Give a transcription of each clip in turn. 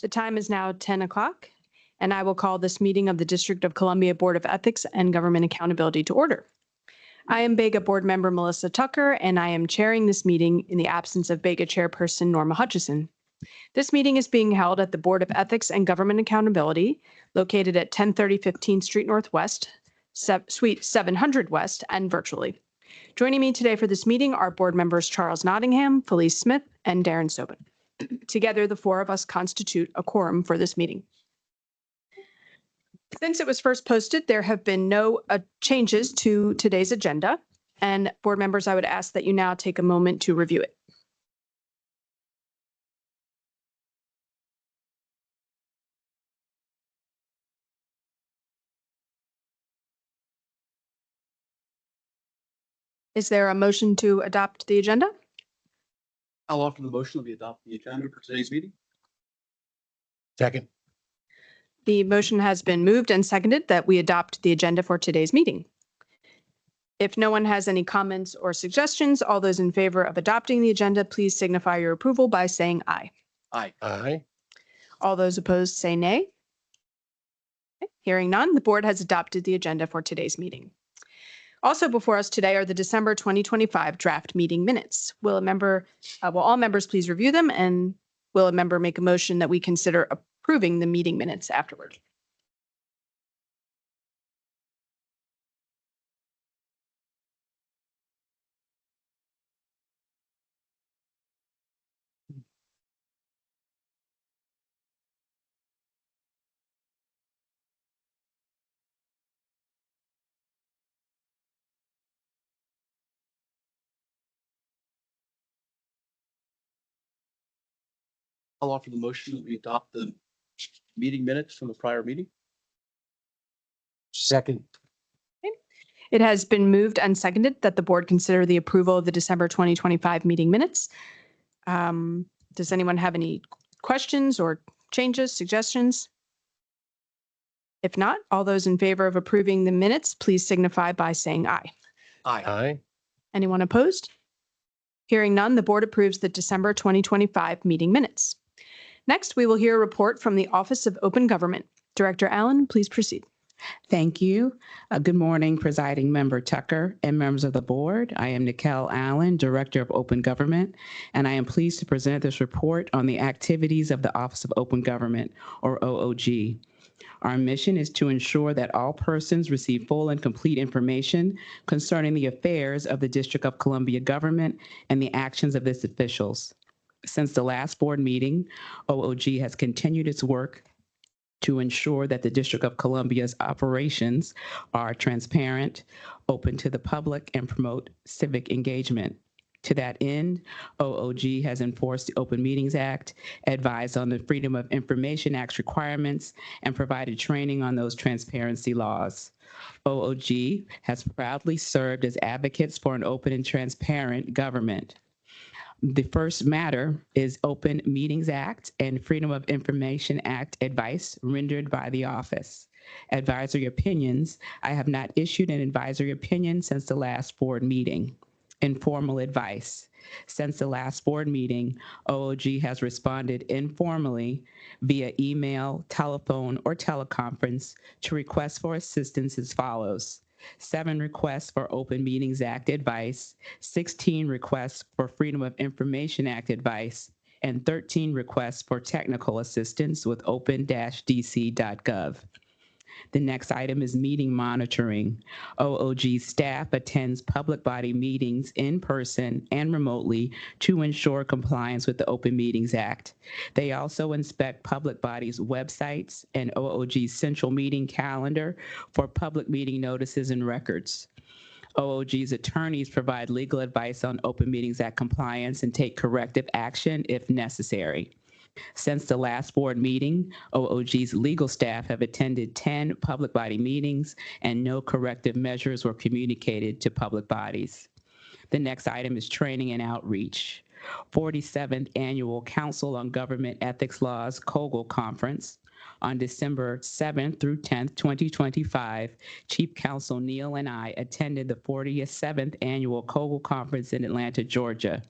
The time is now 10 o'clock, and I will call this meeting of the District of Columbia Board of Ethics and Government Accountability to order. I am Bega Board Member Melissa Tucker, and I am chairing this meeting in the absence of Bega Chairperson Norma Hutcheson. This meeting is being held at the Board of Ethics and Government Accountability, located at 1030 15th Street Northwest, Suite 700 West, and virtually. Joining me today for this meeting are board members Charles Nottingham, Felice Smith, and Darrin Sobin. Together, the four of us constitute a quorum for this meeting. Since it was first posted, there have been no changes to today's agenda. And board members, I would ask that you now take a moment to review it. Is there a motion to adopt the agenda? I'll offer the motion that we adopt the agenda for today's meeting. Second. The motion has been moved and seconded that we adopt the agenda for today's meeting. If no one has any comments or suggestions, all those in favor of adopting the agenda, please signify your approval by saying aye. Aye. Aye. All those opposed say nay. Okay. Hearing none, the board has adopted the agenda for today's meeting. Also before us today are the December 2025 draft meeting minutes. Will all members please review them, and will a member make a motion that we consider approving the meeting minutes afterward? I'll offer the motion that we adopt the meeting minutes from the prior meeting. Second. It has been moved and seconded that the board consider the approval of the December 2025 meeting minutes. Does anyone have any questions or changes, suggestions? If not, all those in favor of approving the minutes, please signify by saying aye. Aye. Aye. Anyone opposed? Hearing none, the board approves the December 2025 meeting minutes. Next, we will hear a report from the Office of Open Government. Director Allen, please proceed. Thank you. Good morning, Presiding Member Tucker and members of the board. I am Niquelle Allen, Director of Open Government, and I am pleased to present this report on the activities of the Office of Open Government, or OOG. Our mission is to ensure that all persons receive full and complete information concerning the affairs of the District of Columbia government and the actions of its officials. Since the last board meeting, OOG has continued its work to ensure that the District of Columbia's operations are transparent, open to the public, and promote civic engagement. To that end, OOG has enforced the Open Meetings Act, advised on the Freedom of Information Act's requirements, and provided training on those transparency laws. OOG has proudly served as advocates for an open and transparent government. The first matter is Open Meetings Act and Freedom of Information Act advice rendered by the office. Advisory opinions. I have not issued an advisory opinion since the last board meeting. Informal advice. Since the last board meeting, OOG has responded informally via email, telephone, or teleconference to requests for assistance as follows: 7 requests for Open Meetings Act advice, 16 requests for Freedom of Information Act advice, and 13 requests for technical assistance with open-dc.gov. The next item is meeting monitoring. OOG staff attends public body meetings in person and remotely to ensure compliance with the Open Meetings Act. They also inspect public bodies' websites and OOG's central meeting calendar for public meeting notices and records. OOG's attorneys provide legal advice on Open Meetings Act compliance and take corrective action if necessary. Since the last board meeting, OOG's legal staff have attended 10 public body meetings and no corrective measures were communicated to public bodies. The next item is training and outreach. 47th Annual Council on Government Ethics Laws COGL Conference. On December 7th through 10th, 2025, Chief Counsel Neil and I attended the 47th Annual COGL Conference in Atlanta, Georgia.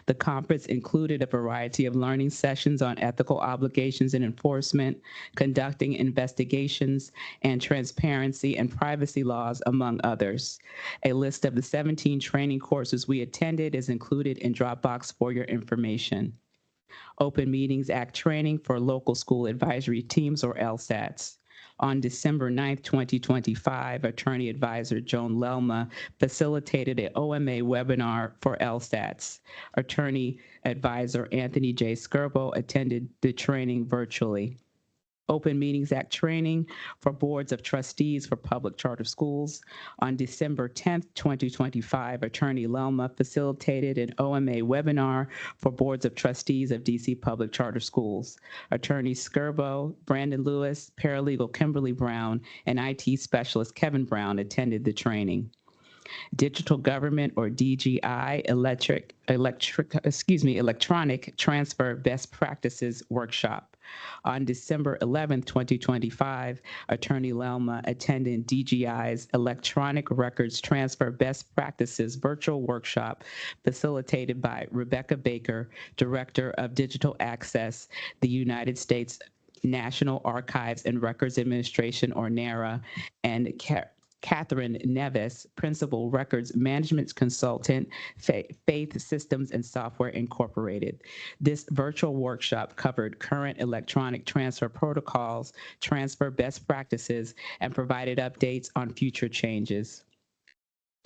The conference included a variety of learning sessions on ethical obligations and enforcement, conducting investigations, and transparency and privacy laws, among others. A list of the 17 training courses we attended is included in Dropbox for your information. Open Meetings Act training for local school advisory teams, or LSATs. On December 9th, 2025, Attorney Advisor Joan Lelma facilitated an OMA webinar for LSATs. Attorney Advisor Anthony J. Skirbo attended the training virtually. Open Meetings Act training for boards of trustees for public charter schools. On December 10th, 2025, Attorney Lelma facilitated an OMA webinar for boards of trustees of DC public charter schools. Attorney Skirbo, Brandon Lewis, paralegal Kimberly Brown, and IT specialist Kevin Brown attended the training. Digital Government, or DGI, Electronic Transfer Best Practices Workshop. On December 11th, 2025, Attorney Lelma attended DGI's Electronic Records Transfer Best Practices virtual workshop facilitated by Rebecca Baker, Director of Digital Access, the United States National Archives and Records Administration, or NARA, and Catherine Nevis, Principal Records Management Consultant, Faith Systems and Software Incorporated. This virtual workshop covered current electronic transfer protocols, transfer best practices, and provided updates on future changes.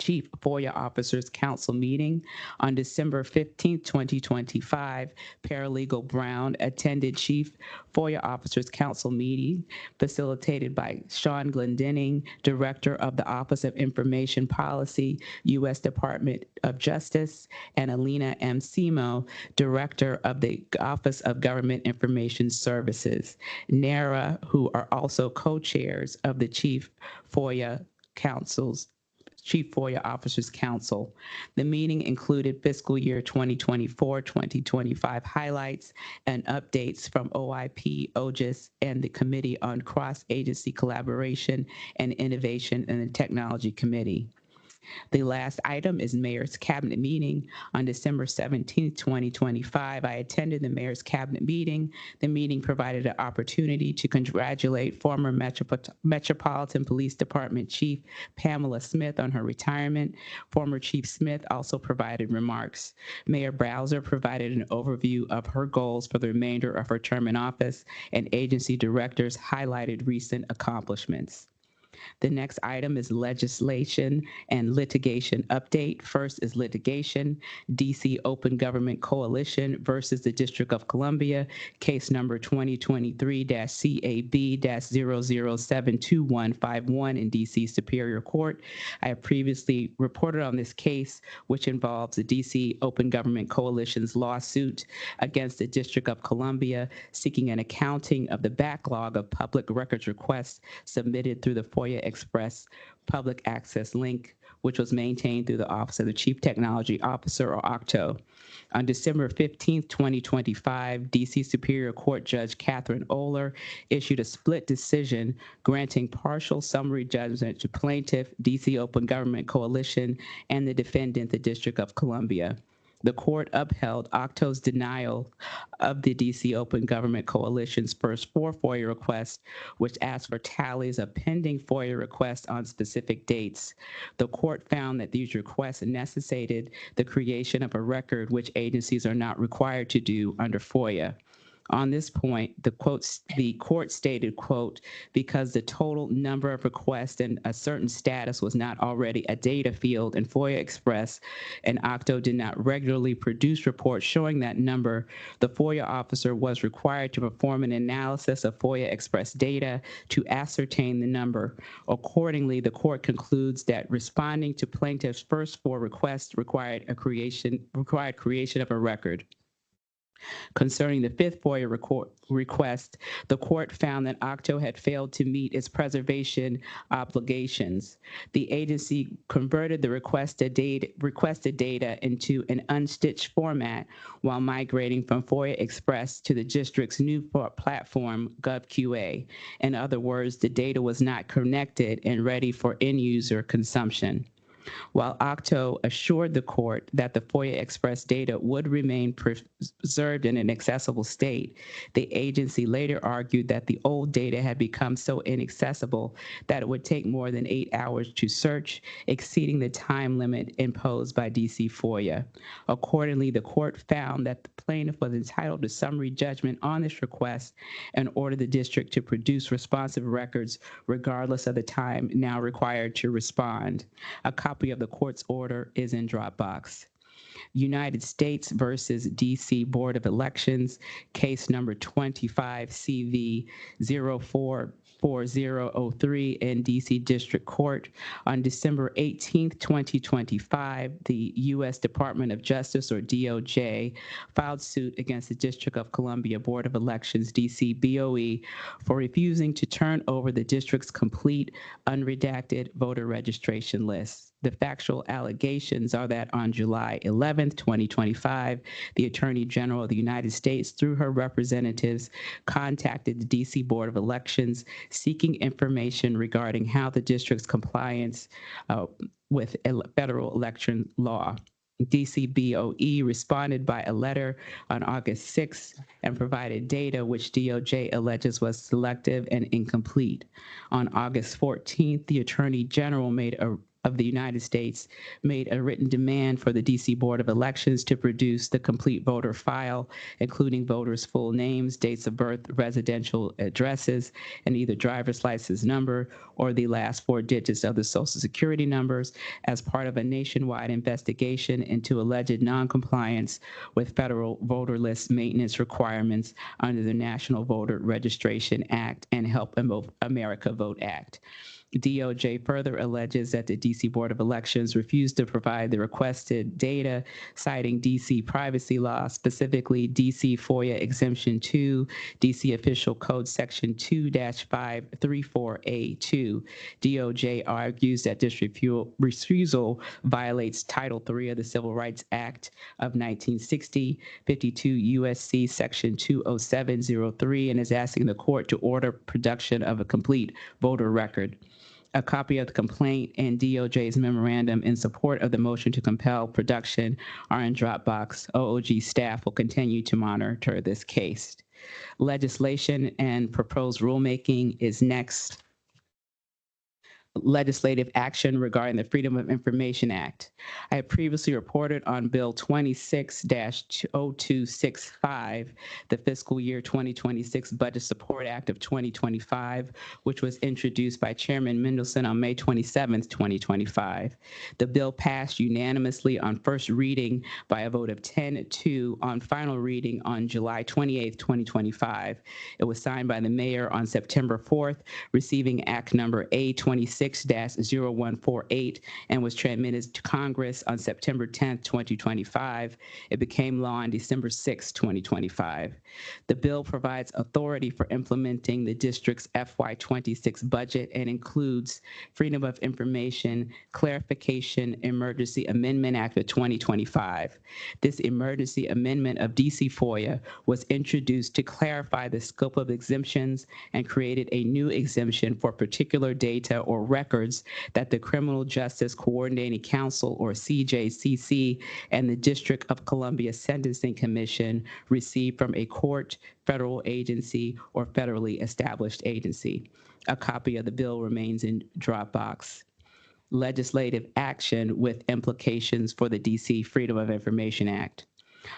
Chief FOIA Officers Council meeting. On December 15, 2025, Paralegal Brown attended Chief FOIA Officers Council meeting facilitated by Sean Glendinning, Director of the Office of Information Policy, U.S. Department of Justice, and Alina M. Simo, Director of the Office of Government Information Services, NARA, who are also co-chairs of the Chief FOIA Officers Council. The meeting included fiscal year 2024-2025 highlights and updates from OIP, OGIS, and the Committee on Cross-Agency Collaboration and Innovation and the Technology Committee. The last item is Mayor's Cabinet meeting. On December 17, 2025, I attended the Mayor's Cabinet meeting. The meeting provided an opportunity to congratulate former Metropolitan Police Department Chief Pamela Smith on her retirement. Former Chief Smith also provided remarks. Mayor Bowser provided an overview of her goals for the remainder of her term in office, and agency directors highlighted recent accomplishments. The next item is legislation and litigation update. First is litigation, DC Open Government Coalition versus the District of Columbia, case number 2023-CAB-0072151 in DC Superior Court. I have previously reported on this case, which involves the DC Open Government Coalition's lawsuit against the District of Columbia, seeking an accounting of the backlog of public records requests submitted through the FOIA Express public access link, which was maintained through the Office of the Chief Technology Officer, or OCTO. On December 15, 2025, DC Superior Court Judge Catherine Oler issued a split decision granting partial summary judgment to plaintiff, DC Open Government Coalition, and the defendant, the District of Columbia. The court upheld OCTO's denial of the DC Open Government Coalition's first 4 FOIA requests, which asked for tallies of pending FOIA requests on specific dates. The court found that these requests necessitated the creation of a record, which agencies are not required to do under FOIA. On this point, the court stated, quote, because the total number of requests and a certain status was not already a data field in FOIA Express, and OCTO did not regularly produce reports showing that number, the FOIA officer was required to perform an analysis of FOIA Express data to ascertain the number. Accordingly, the court concludes that responding to plaintiff's first 4 requests required creation of a record. Concerning the 5th FOIA request, the court found that OCTO had failed to meet its preservation obligations. The agency converted the requested data into an unstitched format while migrating from FOIA Express to the district's new platform, GovQA. In other words, the data was not connected and ready for end-user consumption. While OCTO assured the court that the FOIA Express data would remain preserved in an accessible state, the agency later argued that the old data had become so inaccessible that it would take more than 8 hours to search, exceeding the time limit imposed by DC FOIA. Accordingly, the court found that the plaintiff was entitled to summary judgment on this request and ordered the district to produce responsive records regardless of the time now required to respond. A copy of the court's order is in Dropbox. United States versus DC Board of Elections, case number 25 CV 044003 in DC District Court. On December 18th, 2025, the U.S. Department of Justice, or DOJ, filed suit against the District of Columbia Board of Elections, DC BOE, for refusing to turn over the district's complete unredacted voter registration list. The factual allegations are that on July 11th, 2025, the Attorney General of the United States, through her representatives, contacted the DC Board of Elections seeking information regarding how the district's compliance with federal election law. DCBOE responded by a letter on August 6th and provided data which DOJ alleges was selective and incomplete. On August 14th, the Attorney General of the United States made a written demand for the DC Board of Elections to produce the complete voter file, including voters' full names, dates of birth, residential addresses, and either driver's license number or the last 4 digits of the Social Security numbers as part of a nationwide investigation into alleged noncompliance with federal voter list maintenance requirements under the National Voter Registration Act and Help America Vote Act. DOJ further alleges that the DC Board of Elections refused to provide the requested data, citing DC privacy law, specifically DC FOIA Exemption 2, DC Official Code Section 2-534A2. DOJ argues that this refusal violates Title III of the Civil Rights Act of 1960, 52 U.S.C. Section 20703, and is asking the court to order production of a complete voter record. A copy of the complaint and DOJ's memorandum in support of the motion to compel production are in Dropbox. OOG staff will continue to monitor this case. Legislation and proposed rulemaking is next. Legislative action regarding the Freedom of Information Act. I have previously reported on Bill 26-0265, the Fiscal Year 2026 Budget Support Act of 2025, which was introduced by Chairman Mendelson on May 27, 2025. The bill passed unanimously on first reading by a vote of 10-2 on final reading on July 28, 2025. It was signed by the mayor on September 4th, receiving Act number A26-0148, and was transmitted to Congress on September 10, 2025. It became law on December 6, 2025. The bill provides authority for implementing the district's FY26 budget and includes Freedom of Information Clarification Emergency Amendment Act of 2025. This emergency amendment of DC FOIA was introduced to clarify the scope of exemptions and created a new exemption for particular data or records that the Criminal Justice Coordinating Council, or CJCC, and the District of Columbia Sentencing Commission receive from a court, federal agency, or federally established agency. A copy of the bill remains in Dropbox. Legislative action with implications for the DC Freedom of Information Act.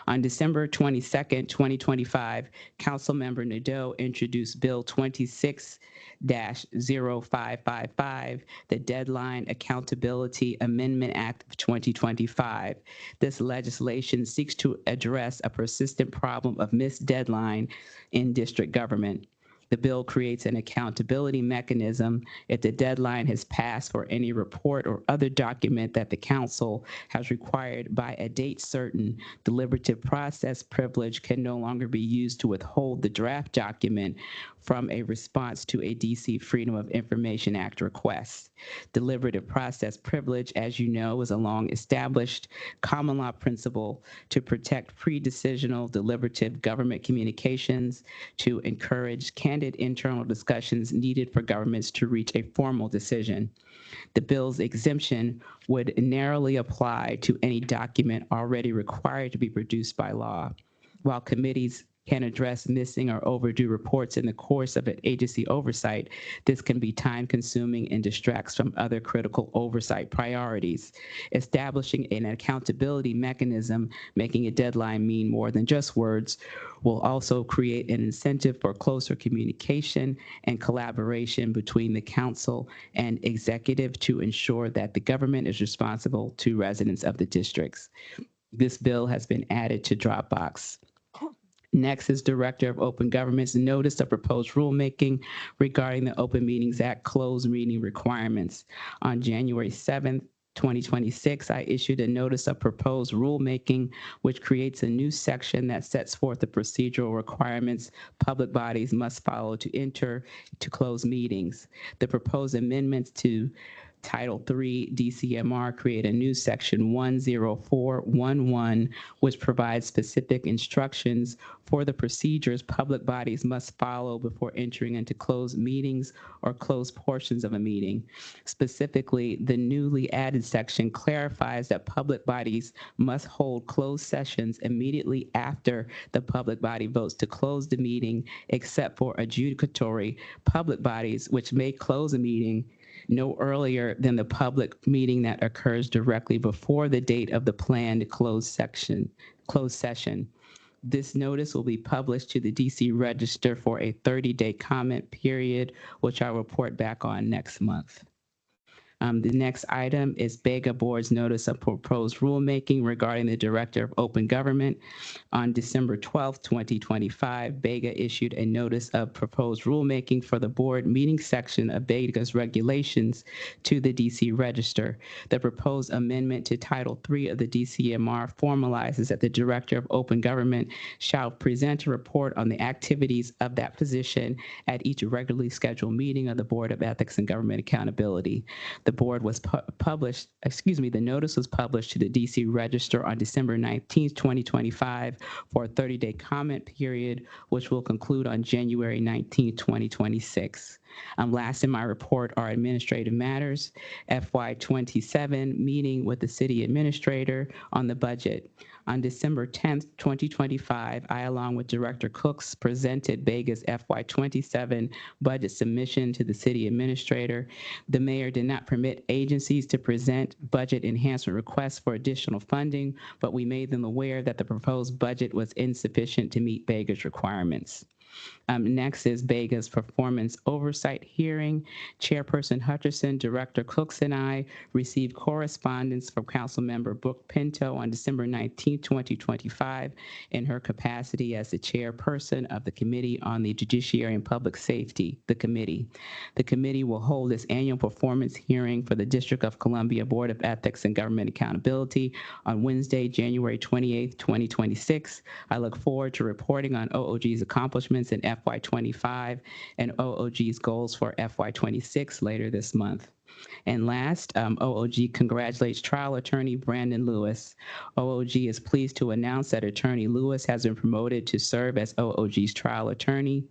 On December 22nd, 2025, Councilmember Nadeau introduced Bill 26-0555, the Deadline Accountability Amendment Act of 2025. This legislation seeks to address a persistent problem of missed deadline in district government. The bill creates an accountability mechanism if the deadline has passed for any report or other document that the council has required by a date certain. Deliberative process privilege can no longer be used to withhold the draft document from a response to a DC Freedom of Information Act request. Deliberative process privilege, as you know, is a long-established common law principle to protect pre-decisional deliberative government communications, to encourage candid limited internal discussions needed for governments to reach a formal decision. The bill's exemption would narrowly apply to any document already required to be produced by law. While committees can address missing or overdue reports in the course of an agency oversight, this can be time-consuming and distracts from other critical oversight priorities. Establishing an accountability mechanism, making a deadline mean more than just words, will also create an incentive for closer communication and collaboration between the council and executive to ensure that the government is responsible to residents of the districts. This bill has been added to Dropbox. Next is Director of Open Government's notice of proposed rulemaking regarding the Open Meetings Act closed meeting requirements. On January 7th, 2026, I issued a notice of proposed rulemaking, which creates a new section that sets forth the procedural requirements public bodies must follow to enter to close meetings. The proposed amendments to Title III DCMR create a new section 10411, which provides specific instructions for the procedures public bodies must follow before entering into closed meetings or closed portions of a meeting. Specifically, the newly added section clarifies that public bodies must hold closed sessions immediately after the public body votes to close the meeting, except for adjudicatory public bodies, which may close a meeting no earlier than the public meeting that occurs directly before the date of the planned closed session. This notice will be published to the DC Register for a 30-day comment period, which I'll report back on next month. The next item is Bega Board's notice of proposed rulemaking regarding the Director of Open Government. On December 12th, 2025, Bega issued a notice of proposed rulemaking for the board meeting section of Bega's regulations to the DC Register. The proposed amendment to Title III of the DCMR formalizes that the Director of Open Government shall present a report on the activities of that position at each regularly scheduled meeting of the Board of Ethics and Government Accountability. The notice was published to the DC Register on December 19th, 2025 for a 30-day comment period, which will conclude on January 19th, 2026. Last in my report are administrative matters, FY27 meeting with the city administrator on the budget. On December 10th, 2025, I, along with Director Cooks, presented Bega's FY27 budget submission to the city administrator. The mayor did not permit agencies to present budget enhancement requests for additional funding, but we made them aware that the proposed budget was insufficient to meet Bega's requirements. Next is Bega's performance oversight hearing. Chairperson Hutcheson, Director Cooks, and I received correspondence from Councilmember Brooke Pinto on December 19, 2025, in her capacity as the chairperson of the Committee on the Judiciary and Public Safety, the committee. The committee will hold its annual performance hearing for the District of Columbia Board of Ethics and Government Accountability on Wednesday, January 28, 2026. I look forward to reporting on OOG's accomplishments in FY25 and OOG's goals for FY26 later this month. And last, OOG congratulates trial attorney Brandon Lewis. OOG is pleased to announce that Attorney Lewis has been promoted to serve as OOG's trial attorney.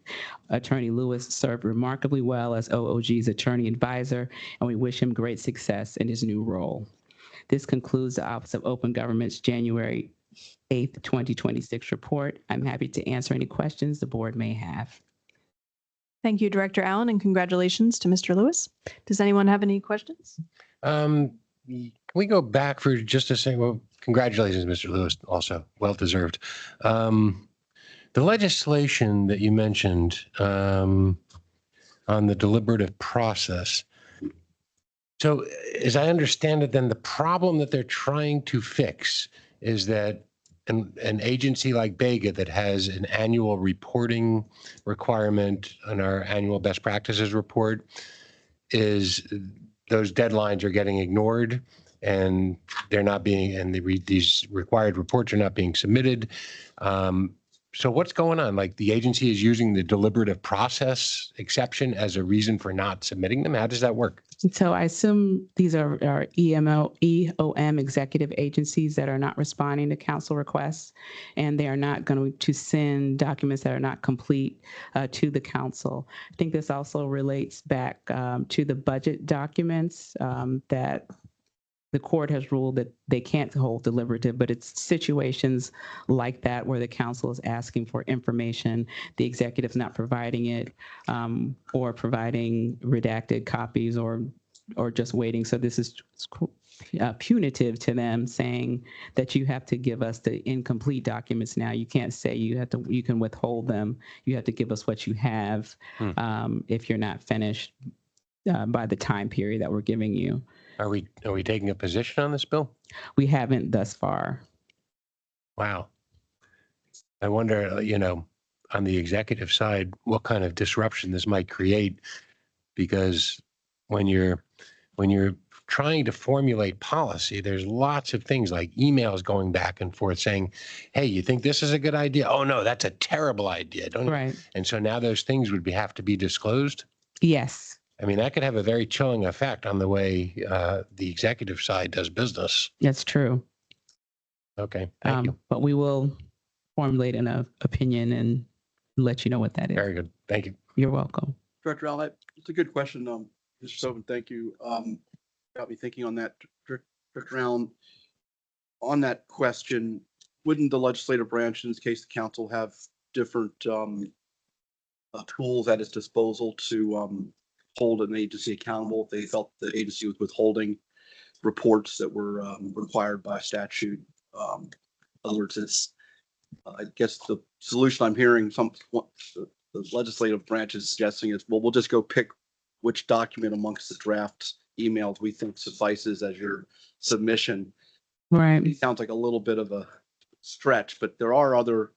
Attorney Lewis served remarkably well as OOG's attorney advisor, and we wish him great success in his new role. This concludes the Office of Open Government's January 8th, 2026 report. I'm happy to answer any questions the board may have. Thank you, Director Allen, and congratulations to Mr. Lewis. Does anyone have any questions? Can we go back for just a second? Well, congratulations, Mr. Lewis, also well-deserved. The legislation that you mentioned on the deliberative process. So as I understand it, then the problem that they're trying to fix is that an agency like Bega that has an annual reporting requirement on our annual best practices report, is those deadlines are getting ignored and they're not being, and these required reports are not being submitted. So what's going on? Like, the agency is using the deliberative process exception as a reason for not submitting them? How does that work? So I assume these are our EOM executive agencies that are not responding to council requests, and they are not going to send documents that are not complete to the council. I think this also relates back to the budget documents that the court has ruled that they can't hold deliberative, but it's situations like that where the council is asking for information, the executive's not providing it, or providing redacted copies or just waiting. So this is punitive to them, saying that you have to give us the incomplete documents now. You can't say you can withhold them. You have to give us what you have if you're not finished by the time period that we're giving you. Are we taking a position on this bill? We haven't thus far. Wow. I wonder, on the executive side, what kind of disruption this might create, because when you're trying to formulate policy, there's lots of things like emails going back and forth saying, hey, you think this is a good idea? Oh, no, that's a terrible idea. Right. And so now those things would have to be disclosed? Yes. I mean, that could have a very chilling effect on the way the executive side does business. That's true. Okay, thank you. But we will formulate an opinion and let you know what that is. Very good. Thank you. You're welcome. Director Allen, it's a good question. Mr. Sobin, thank you. Got me thinking on that. Director Allen, on that question, wouldn't the legislative branch, in this case, the council, have different tools at its disposal to hold an agency accountable if they felt the agency was withholding reports that were required by statute? In other words, it's, I guess the solution I'm hearing the legislative branch is suggesting is, well, we'll just go pick which document amongst the draft emails we think suffices as your submission. Right. It sounds like a little bit of a stretch, but there are other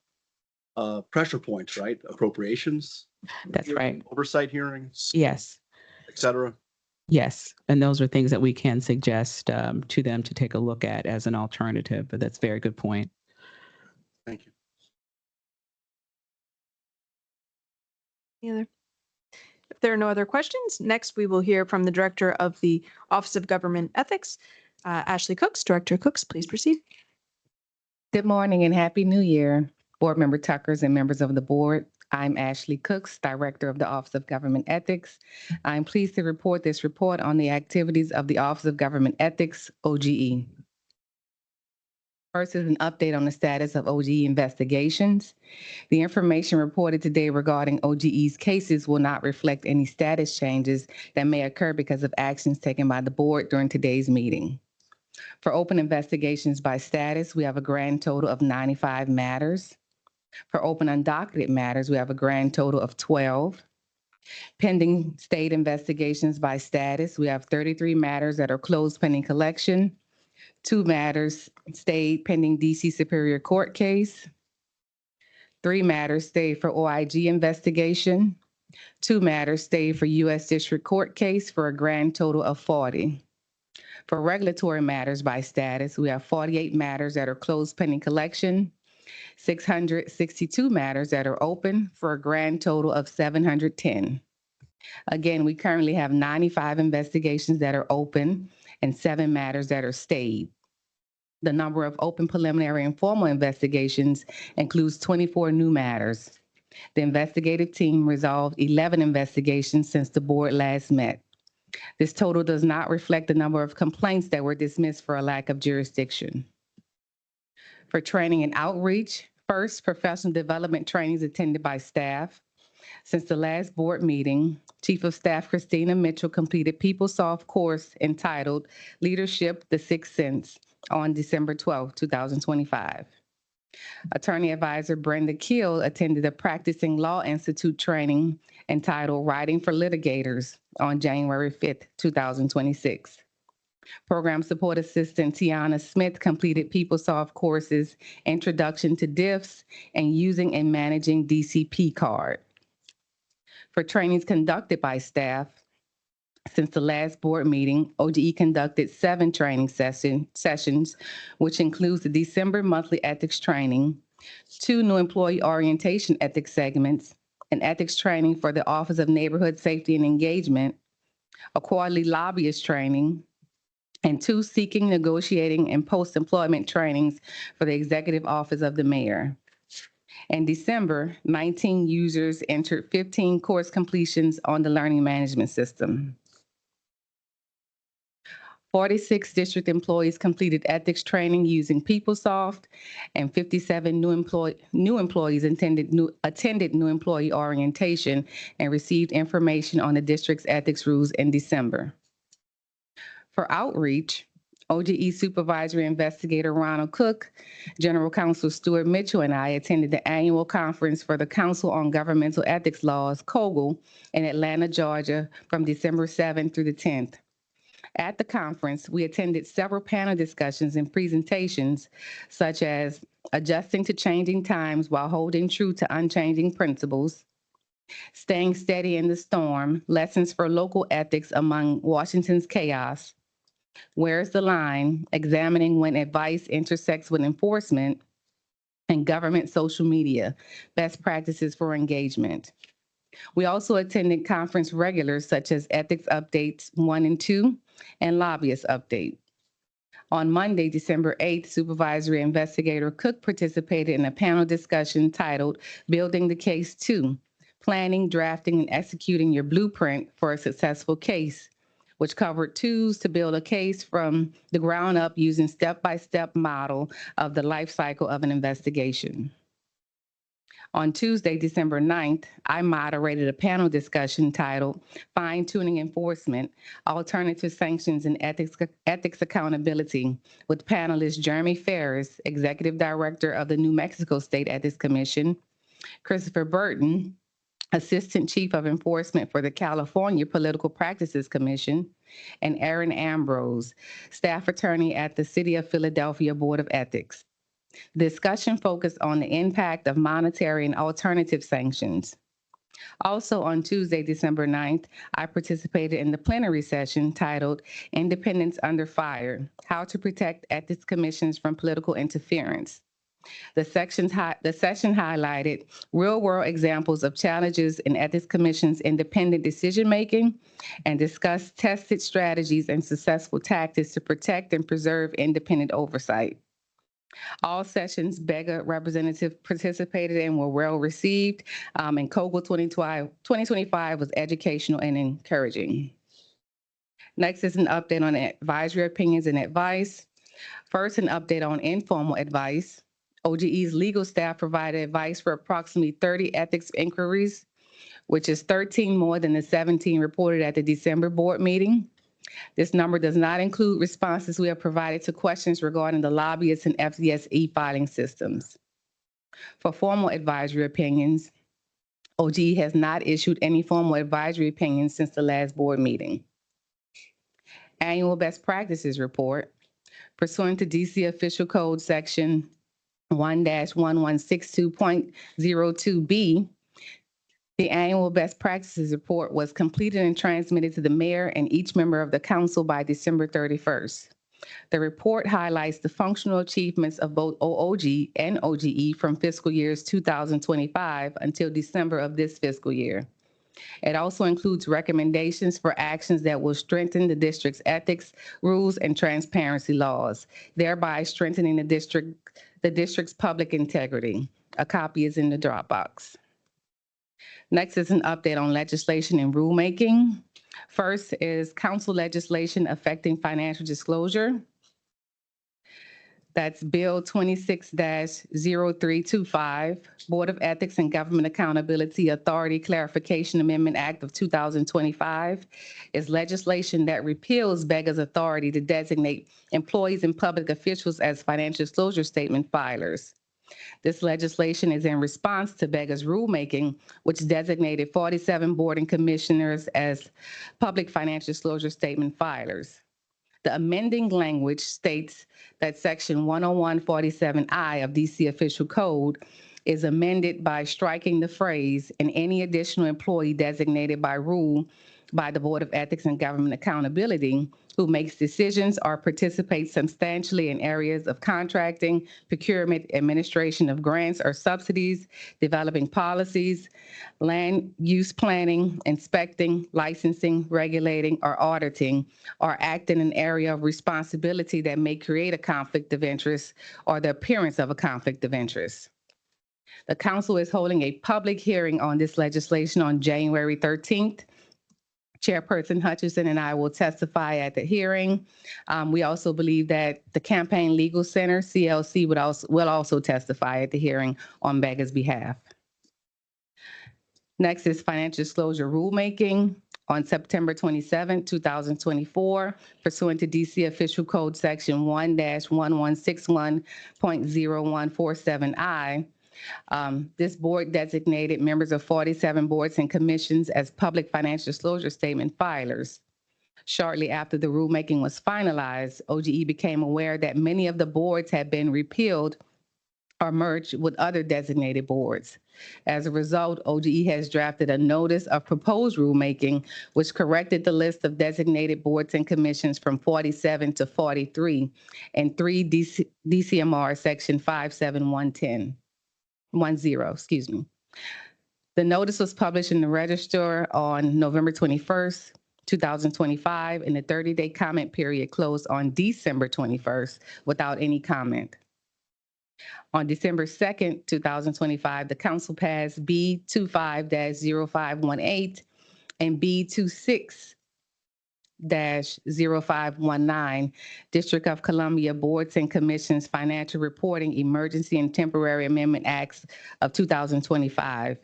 pressure points, right? Appropriations. That's right. Oversight hearings. Yes. Et cetera. Yes. And those are things that we can suggest to them to take a look at as an alternative, but that's a very good point. Thank you. Any other? If there are no other questions, next we will hear from the Director of the Office of Government Ethics, Ashley Cooks. Director Cooks, please proceed. Good morning and Happy New Year, Board Member Tuckers and members of the board. I'm Ashley Cooks, Director of the Office of Government Ethics. I'm pleased to report this report on the activities of the Office of Government Ethics, OGE. First is an update on the status of OGE investigations. The information reported today regarding OGE's cases will not reflect any status changes that may occur because of actions taken by the board during today's meeting. For open investigations by status, we have a grand total of 95 matters. For open undocketed matters, we have a grand total of 12. Pending state investigations by status, we have 33 matters that are closed pending collection, 2 matters stayed pending DC Superior Court case, 3 matters stayed for OIG investigation, 2 matters stayed for U.S. District Court case for a grand total of 40. For regulatory matters by status, we have 48 matters that are closed pending collection, 662 matters that are open for a grand total of 710. Again, we currently have 95 investigations that are open and 7 matters that are stayed. The number of open preliminary and formal investigations includes 24 new matters. The investigative team resolved 11 investigations since the board last met. This total does not reflect the number of complaints that were dismissed for a lack of jurisdiction. For training and outreach, first, professional development trainings attended by staff. Since the last board meeting, Chief of Staff Christina Mitchell completed PeopleSoft course entitled Leadership: The Sixth Sense on December 12, 2025. Attorney Advisor Brenda Keel attended the Practicing Law Institute training entitled Writing for Litigators on January 5th, 2026. Program Support Assistant Tiana Smith completed PeopleSoft courses Introduction to DIFs and Using and Managing DCP Card. For trainings conducted by staff, since the last board meeting, OGE conducted 7 training sessions, which includes the December monthly ethics training, 2 new employee orientation ethics segments, an ethics training for the Office of Neighborhood Safety and Engagement, a quarterly lobbyist training, and 2 seeking, negotiating, and post-employment trainings for the Executive Office of the Mayor. In December, 19 users entered 15 course completions on the learning management system. 46 district employees completed ethics training using PeopleSoft, and 57 new employees attended new employee orientation and received information on the district's ethics rules in December. For outreach, OGE Supervisory Investigator Ronald Cook, General Counsel Stuart Mitchell, and I attended the annual conference for the Council on Governmental Ethics Laws, COGL, in Atlanta, Georgia, from December 7th through the 10th. At the conference, we attended several panel discussions and presentations, such as adjusting to changing times while holding true to unchanging principles, staying steady in the storm, lessons for local ethics among Washington's chaos, where's the line, examining when advice intersects with enforcement, and government social media, best practices for engagement. We also attended conference regulars such as Ethics Updates 1 and 2 and Lobbyist Update. On Monday, December 8th, Supervisory Investigator Cook participated in a panel discussion titled Building the Case 2, Planning, Drafting, and Executing Your Blueprint for a Successful Case, which covered tools to build a case from the ground up using step-by-step model of the life cycle of an investigation. On Tuesday, December 9th, I moderated a panel discussion titled Fine-Tuning Enforcement, Alternative Sanctions and Ethics Accountability with panelists Jeremy Ferris, Executive Director of the New Mexico State Ethics Commission, Christopher Burton, Assistant Chief of Enforcement for the California Political Practices Commission, and Aaron Ambrose, Staff Attorney at the City of Philadelphia Board of Ethics. The discussion focused on the impact of monetary and alternative sanctions. Also on Tuesday, December 9th, I participated in the plenary session titled Independence Under Fire, How to Protect Ethics Commissions from Political Interference. The session highlighted real-world examples of challenges in ethics commissions' independent decision-making and discussed tested strategies and successful tactics to protect and preserve independent oversight. All sessions Bega representatives participated in were well received, and COGL 2025 was educational and encouraging. Next is an update on advisory opinions and advice. First, an update on informal advice. OGE's legal staff provided advice for approximately 30 ethics inquiries, which is 13 more than the 17 reported at the December board meeting. This number does not include responses we have provided to questions regarding the lobbyists and FDS e-filing systems. For formal advisory opinions, OGE has not issued any formal advisory opinions since the last board meeting. Annual Best Practices Report. Pursuant to DC Official Code Section 1-1162.02B, the annual best practices report was completed and transmitted to the mayor and each member of the council by December 31st. The report highlights the functional achievements of both OOG and OGE from fiscal years 2025 until December of this fiscal year. It also includes recommendations for actions that will strengthen the district's ethics, rules, and transparency laws, thereby strengthening the district's public integrity. A copy is in the Dropbox. Next is an update on legislation and rulemaking. First is council legislation affecting financial disclosure. That's Bill 26-0325, Board of Ethics and Government Accountability Authority Clarification Amendment Act of 2025, is legislation that repeals Bega's authority to designate employees and public officials as financial disclosure statement filers. This legislation is in response to Bega's rulemaking, which designated 47 board and commissioners as public financial disclosure statement filers. The amending language states that Section 10147I of DC Official Code is amended by striking the phrase, "and any additional employee designated by rule by the Board of Ethics and Government Accountability, who makes decisions or participates substantially in areas of contracting, procurement, administration of grants or subsidies, developing policies, land use planning, inspecting, licensing, regulating, or auditing, or act in an area of responsibility that may create a conflict of interest or the appearance of a conflict of interest. The council is holding a public hearing on this legislation on January 13th. Chairperson Hutcheson and I will testify at the hearing. We also believe that the Campaign Legal Center, CLC, will also testify at the hearing on Bega's behalf. Next is financial disclosure rulemaking. On September 27, 2024, pursuant to DC Official Code Section 1-1161.0147I, this board designated members of 47 boards and commissions as public financial disclosure statement filers. Shortly after the rulemaking was finalized, OGE became aware that many of the boards had been repealed or merged with other designated boards. As a result, OGE has drafted a notice of proposed rulemaking, which corrected the list of designated boards and commissions from 47 to 43 and 3 DCMR Section 57110. The notice was published in the Register on November 21st, 2025, and the 30-day comment period closed on December 21st without any comment. On December 2nd, 2025, the council passed B 25-0518 and B 26-0519, District of Columbia Boards and Commissions Financial Reporting Emergency and Temporary Amendment Acts of 2025.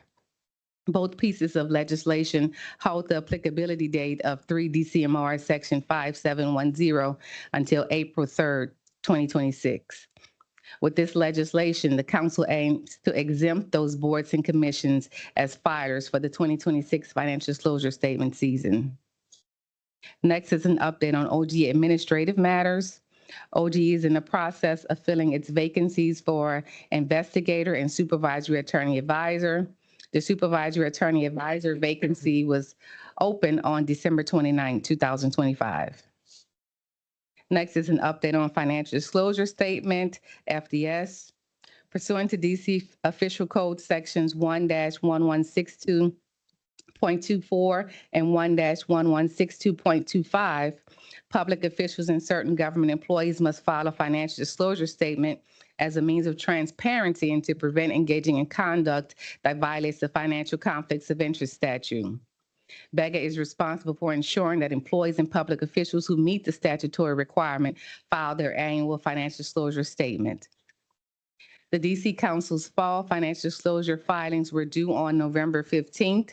Both pieces of legislation hold the applicability date of 3 DCMR Section 5710 until April 3rd, 2026. With this legislation, the council aims to exempt those boards and commissions as filers for the 2026 financial disclosure statement season. Next is an update on OGE administrative matters. OGE is in the process of filling its vacancies for investigator and supervisory attorney advisor. The supervisory attorney advisor vacancy was open on December 29, 2025. Next is an update on financial disclosure statement, FDS. Pursuant to DC Official Code Sections 1-1162.24 and 1-1162.25, public officials and certain government employees must file a financial disclosure statement as a means of transparency and to prevent engaging in conduct that violates the Financial Conflicts of Interest statute. Bega is responsible for ensuring that employees and public officials who meet the statutory requirement file their annual financial disclosure statement. The DC Council's fall financial disclosure filings were due on November 15th.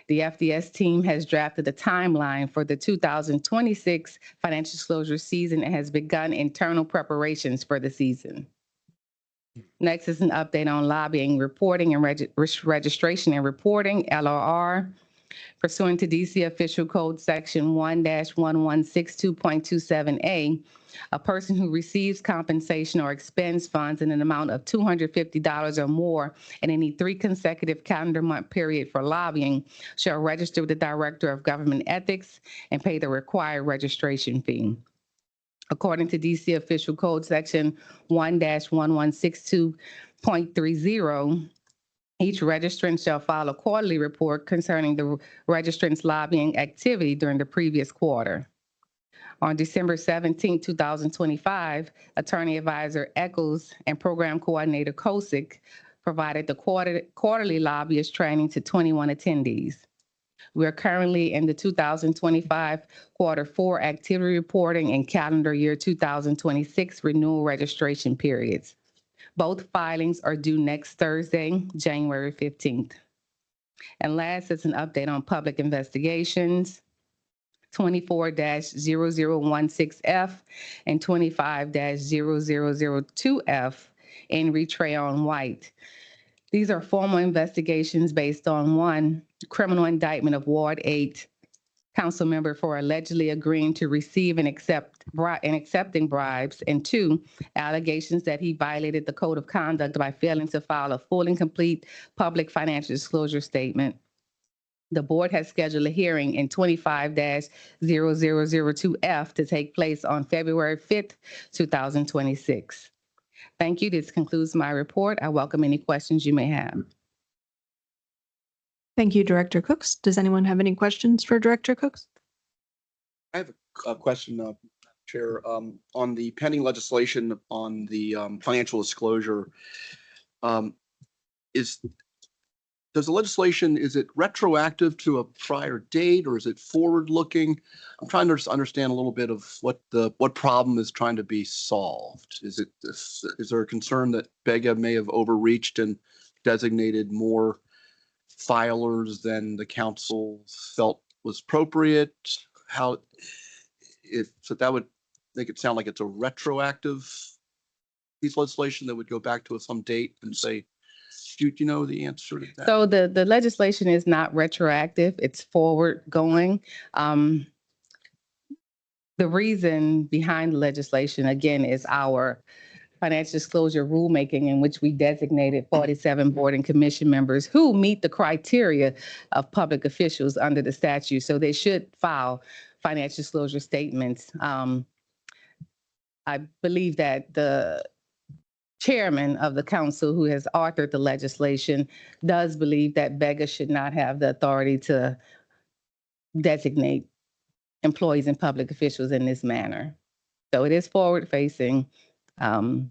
The FDS team has drafted a timeline for the 2026 financial disclosure season and has begun internal preparations for the season. Next is an update on lobbying, reporting, and registration and reporting, LRR. Pursuant to DC Official Code Section 1-1162.27A, a person who receives compensation or expends funds in an amount of $250 or more in any 3 consecutive calendar month period for lobbying shall register with the Director of Government Ethics and pay the required registration fee. According to DC Official Code Section 1-1162.30, each registrant shall file a quarterly report concerning the registrant's lobbying activity during the previous quarter. On December 17, 2025, Attorney Advisor Eccles and Program Coordinator Kosick provided the quarterly lobbyist training to 21 attendees. We are currently in the 2025 quarter 4 activity reporting and calendar year 2026 renewal registration periods. Both filings are due next Thursday, January 15th. And last is an update on public investigations, 24-0016F and 25-0002F in Retrayon White. These are formal investigations based on 1, criminal indictment of Ward 8 council member for allegedly agreeing to receive and accepting bribes, and 2, allegations that he violated the code of conduct by failing to file a full and complete public financial disclosure statement. The board has scheduled a hearing in 25-0002F to take place on February 5th, 2026. Thank you. This concludes my report. I welcome any questions you may have. Thank you, Director Cooks. Does anyone have any questions for Director Cooks? I have a question, Chair, on the pending legislation on the financial disclosure. Does the legislation, is it retroactive to a prior date or is it forward-looking? I'm trying to just understand a little bit of what problem is trying to be solved. Is there a concern that Bega may have overreached and designated more filers than the council felt was appropriate? So that would make it sound like it's a retroactive piece of legislation that would go back to some date and say, do you know the answer to that? So the legislation is not retroactive, it's forward going. The reason behind the legislation, again, is our financial disclosure rulemaking in which we designated 47 board and commission members who meet the criteria of public officials under the statute. So they should file financial disclosure statements. I believe that the chairman of the council who has authored the legislation does believe that Bega should not have the authority to designate employees and public officials in this manner. So it is forward facing. Of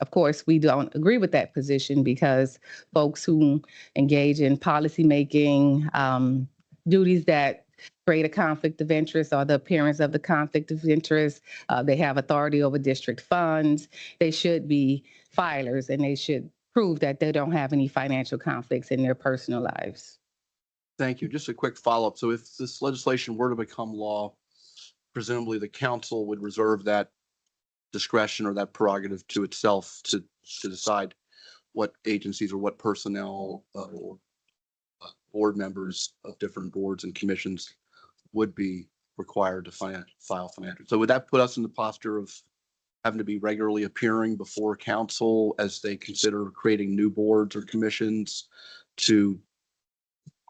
course, we don't agree with that position because folks who engage in policymaking, duties that create a conflict of interest or the appearance of the conflict of interest, they have authority over district funds. They should be filers and they should prove that they don't have any financial conflicts in their personal lives. Thank you. Just a quick follow-up. So if this legislation were to become law, presumably the council would reserve that discretion or that prerogative to itself to decide what agencies or what personnel or board members of different boards and commissions would be required to file financial. So would that put us in the posture of having to be regularly appearing before council as they consider creating new boards or commissions to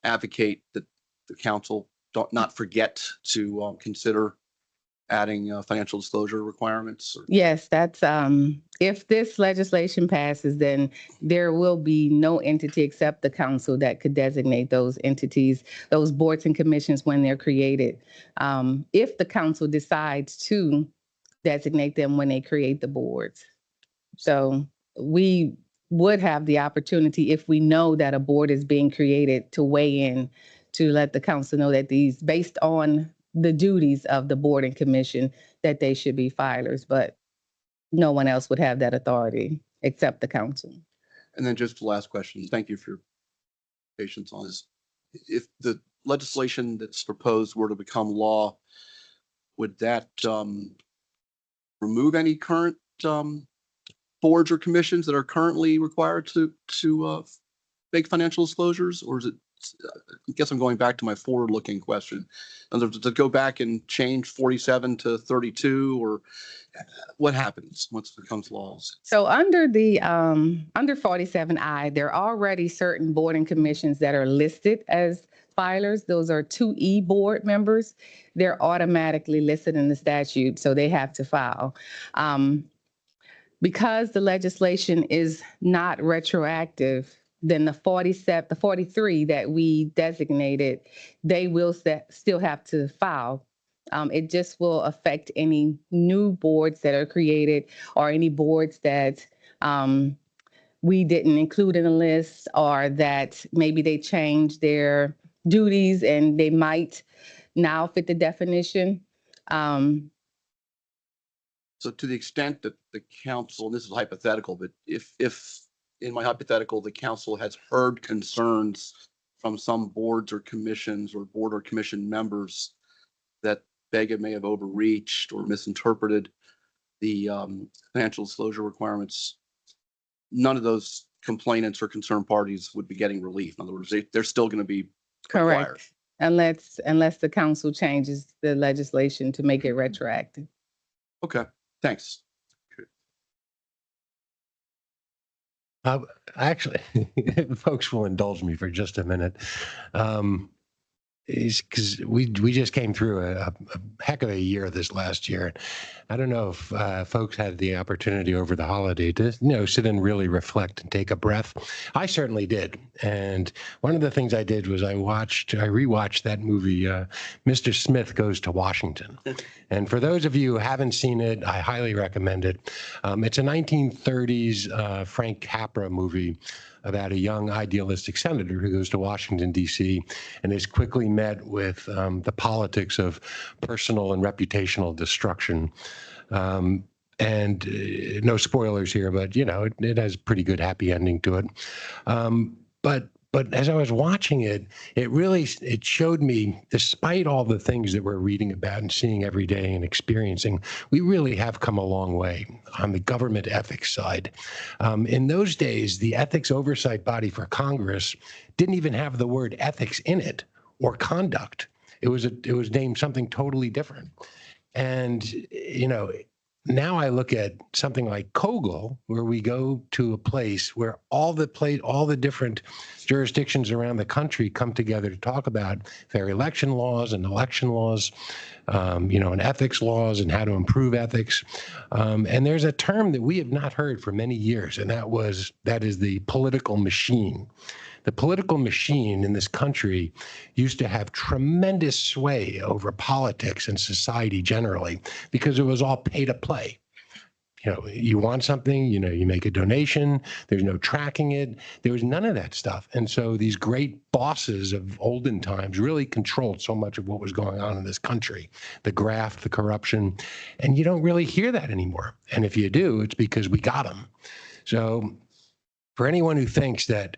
advocate that the council not forget to consider adding financial disclosure requirements? Yes, that's if this legislation passes, then there will be no entity except the council that could designate those entities, those boards and commissions when they're created. If the council decides to designate them when they create the boards. So we would have the opportunity, if we know that a board is being created, to weigh in to let the council know that these, based on the duties of the board and commission, that they should be filers, but no one else would have that authority except the council. And then just the last question. Thank you for your patience on this. If the legislation that's proposed were to become law, would that remove any current boards or commissions that are currently required to make financial disclosures, or is it? I guess I'm going back to my forward-looking question. In other words, to go back and change 47 to 32, or what happens once it becomes laws? So under the under 47I, there are already certain board and commissions that are listed as filers. Those are 2E board members. They're automatically listed in the statute, so they have to file. Because the legislation is not retroactive, then the 43 that we designated, they will still have to file. It just will affect any new boards that are created or any boards that we didn't include in the list, or that maybe they changed their duties and they might now fit the definition. So to the extent that the council, and this is hypothetical, but if in my hypothetical, the council has heard concerns from some boards or commissions or board or commission members that Bega may have overreached or misinterpreted the financial disclosure requirements, none of those complainants or concerned parties would be getting relief. In other words, they're still going to be required. Correct. Unless the council changes the legislation to make it retroactive. Okay, thanks. Actually, folks will indulge me for just a minute. Is because we just came through a heck of a year this last year. I don't know if folks had the opportunity over the holiday to sit and really reflect and take a breath. I certainly did, and one of the things I did was I rewatched that movie, Mr. Smith Goes to Washington. And for those of you who haven't seen it, I highly recommend it. It's a 1930s Frank Capra movie about a young idealistic senator who goes to Washington, D.C., and is quickly met with the politics of personal and reputational destruction. And no spoilers here, but, it has a pretty good happy ending to it. But as I was watching it, it showed me, despite all the things that we're reading about and seeing every day and experiencing, we really have come a long way on the government ethics side. In those days, the ethics oversight body for Congress didn't even have the word ethics in it or conduct. It was named something totally different. And, now I look at something like Kogel, where we go to a place where all the different jurisdictions around the country come together to talk about fair election laws and election laws, and ethics laws and how to improve ethics. And there's a term that we have not heard for many years, and that is the political machine. The political machine in this country used to have tremendous sway over politics and society generally because it was all pay to play. You want something, you make a donation, there's no tracking it. There was none of that stuff. And so these great bosses of olden times really controlled so much of what was going on in this country, the graft, the corruption, and you don't really hear that anymore. And if you do, it's because we got them. So for anyone who thinks that,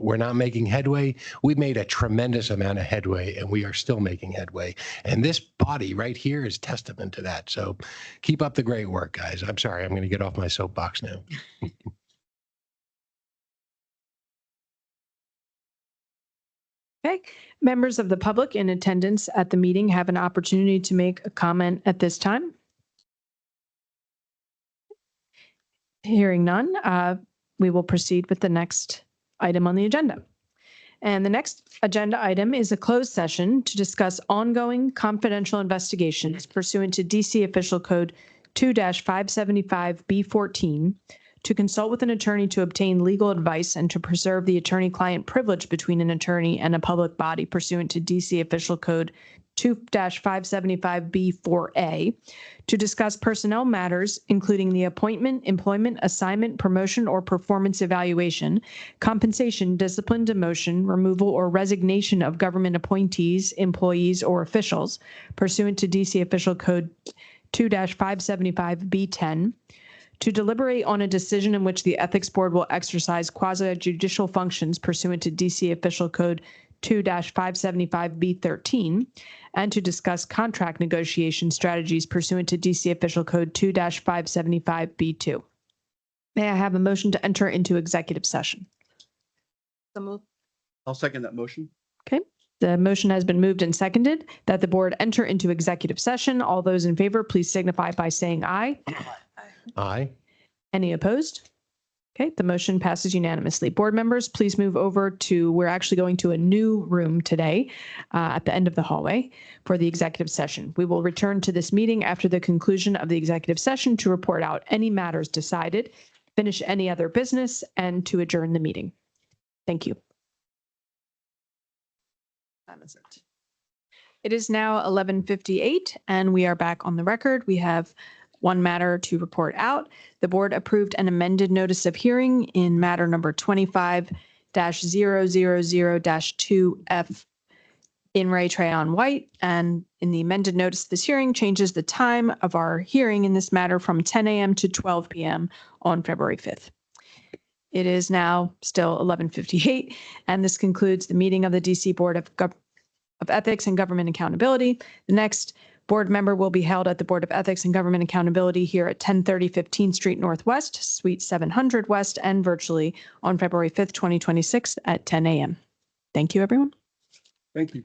we're not making headway, we've made a tremendous amount of headway and we are still making headway. And this body right here is testament to that. So keep up the great work, guys. I'm sorry, I'm going to get off my soapbox now. Okay. Members of the public in attendance at the meeting have an opportunity to make a comment at this time. Hearing none, we will proceed with the next item on the agenda. And the next agenda item is a closed session to discuss ongoing confidential investigations pursuant to DC Official Code 2-575B14, to consult with an attorney to obtain legal advice and to preserve the attorney-client privilege between an attorney and a public body pursuant to DC Official Code 2-575B4A, to discuss personnel matters, including the appointment, employment, assignment, promotion, or performance evaluation, compensation, discipline, demotion, removal, or resignation of government appointees, employees, or officials, pursuant to DC Official Code 2-575B10, to deliberate on a decision in which the Ethics Board will exercise quasi-judicial functions pursuant to DC Official Code 2-575B13, and to discuss contract negotiation strategies pursuant to DC Official Code 2-575B2. May I have a motion to enter into executive session? I'll second that motion. Okay. The motion has been moved and seconded that the board enter into executive session. All those in favor, please signify by saying aye. Aye. Any opposed? Okay, the motion passes unanimously. Board members, please move over to, we're actually going to a new room today at the end of the hallway for the executive session. We will return to this meeting after the conclusion of the executive session to report out any matters decided, finish any other business, and to adjourn the meeting. Thank you. It is now 11:58 and we are back on the record. We have one matter to report out. The board approved an amended notice of hearing in matter number 25-000-2F in Ray Trayon White. And in the amended notice, this hearing changes the time of our hearing in this matter from 10 a.m. to 12 p.m. on February 5th. It is now still 11:58, and this concludes the meeting of the DC Board of Ethics and Government Accountability. The next board member will be held at the Board of Ethics and Government Accountability here at 1030 15th Street Northwest, Suite 700 West, and virtually on February 5th, 2026 at 10 a.m. Thank you, everyone. Thank you.